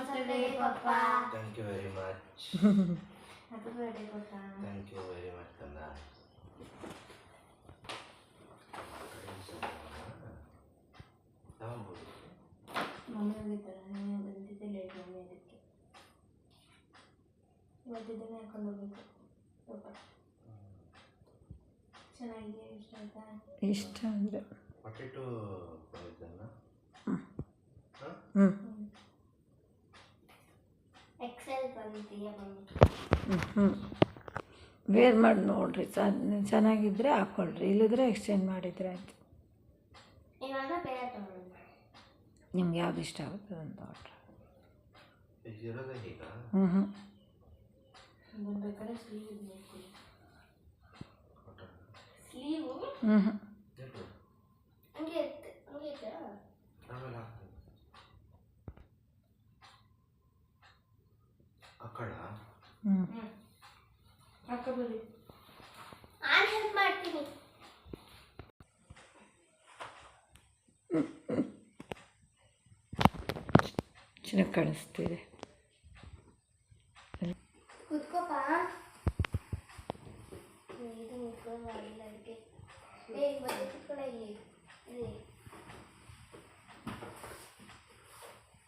birthday, Papa. Thank you very much. Happy birthday, Papa. Thank you very much, Kanda. Mummy ಹೋಗಿದ್ದಾಳೆ ಬಂದಿದ್ದೆ late mummy ಅದಕ್ಕೆ ಇವತ್ತಿದ್ದನೇ ಹಾಕೊಂಡು ಹೋಗ್ಬೇಕು ಪಾಪ ಚೆನ್ನಾಗಿದೆ ಇಷ್ಟ ಆಯ್ತಾ ಇಷ್ಟ ಅಂದರೆ ಪೊಟೆಟೋ ಬಂದಿದ್ದಲ್ಲ ಎಕ್ಸೆಲ್ ಬಂದಿದೆಯಾ ಮಮ್ಮಿ ವೇರ್ ಮಾಡಿ ನೋಡಿರಿ ಚೆನ್ನಾಗಿದ್ದರೆ ಹಾಕ್ಕೊಳ್ರಿ ಇಲ್ಲಿದ್ರೆ ಎಕ್ಸ್ಚೇಂಜ್ ಮಾಡಿದರೆ ಆಯಿತು ಇವಾಗ ಬೇರೆ ತಗೊಳ್ಳೋಣ ನಿಮ್ಗೆ ಯಾವ್ದು ಇಷ್ಟ ಆಗುತ್ತೆ ಅದನ್ನು ತಗೊಳ್ರಿ ಈಗ ಬೇಕಾದ್ರೆ ಸ್ಲೀವ್ ನೋಡ್ಕೊಳ್ಳಿ ಸ್ಲೀವು ಹಂಗೆ ಇರುತ್ತೆ ಹಂಗೆ ಐತೆ ಆಮೇಲೆ ಹಾಕ್ತೀನಿ ಅಕ್ಕಡ ಹಾಕೋಬೋದು ನಾನು ಹೆಲ್ಪ್ ಮಾಡ್ತೀನಿ ಚೆನ್ನಾಗಿ ಕಾಣಿಸ್ತಿದೆ ಕೂತ್ಕೋಪ ಇದು ಮುಟ್ಕೊಂಡು ಮಾಡಿಲ್ಲ ಅದಕ್ಕೆ ಮತ್ತೆ ಕೂತ್ಕೊಳ್ಳ ಇಲ್ಲಿ ಇಲ್ಲಿ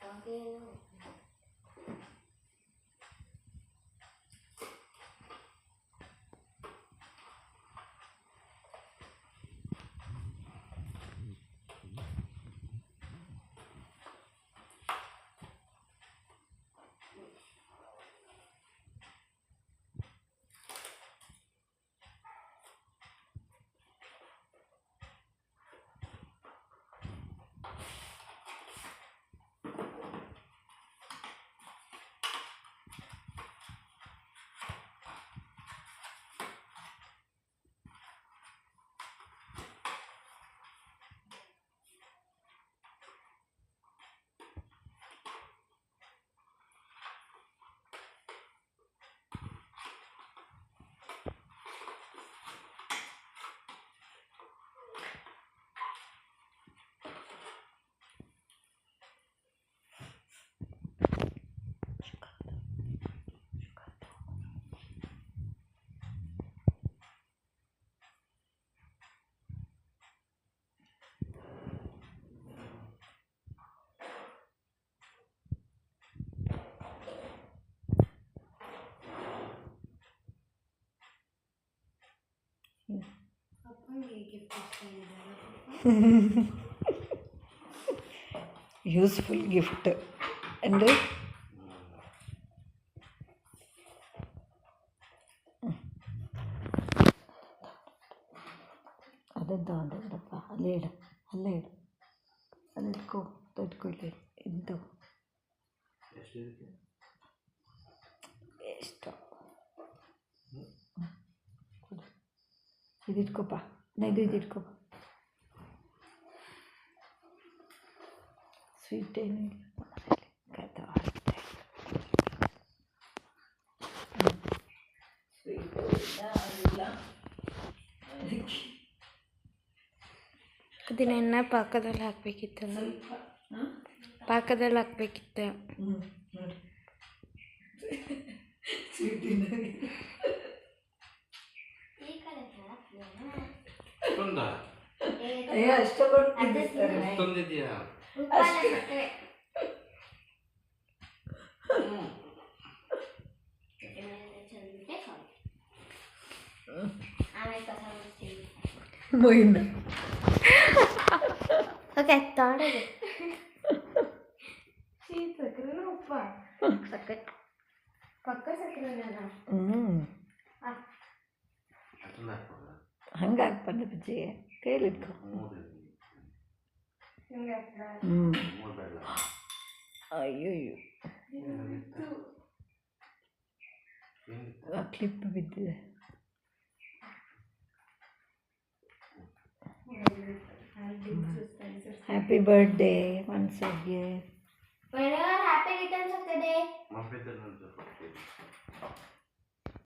ಹಾಗೇನು ಯೂಸ್ಫುಲ್ ಗಿಫ್ಟ್ ಅಂದರೆ ಅದನ್ನು ತಗೊಂಡಿದ್ದಪ್ಪ ಅಲ್ಲೇ ಇಡು ಅಲ್ಲೇ ಇಡು ಅಲ್ಲಿ ಇಟ್ಕೊಳ್ಳಿ ಇದು ಎಷ್ಟು ಇದಿಟ್ಕೊಪ್ಪ ಇದು ಇಟ್ಕೊಪ್ಪ ಸ್ವೀಟ್ ಏನಿಲ್ಲ ಅದನ್ನೆಲ್ಲ ಪಾಕದಲ್ಲಿ ಹಾಕಬೇಕಿತ್ತಲ್ಲ ಪಾಕದಲ್ಲಿ ಹಾಕಬೇಕಿತ್ತು ಅಷ್ಟೊಂದಿದೆಯಾ ಮೊಯ್ನ ಓಕೆ ತೊಗೊಂಡಿದೆ ಸಕ್ಕರೆನೂ ಉಪ್ಪ ಸಕ್ಕರೆ ಪಕ್ಕ ಸಕ್ಕರೆನ ಹಂಗೆ ಹಾಕ್ಬಂದು ಬಜ್ಜಿ ಕೈಲಿಟ್ಕೊ ಅಯ್ಯೋ ಕ್ಲಿಪ್ ಬಿದ್ದಿದೆ happy birthday once again Whenever happy returns of the day.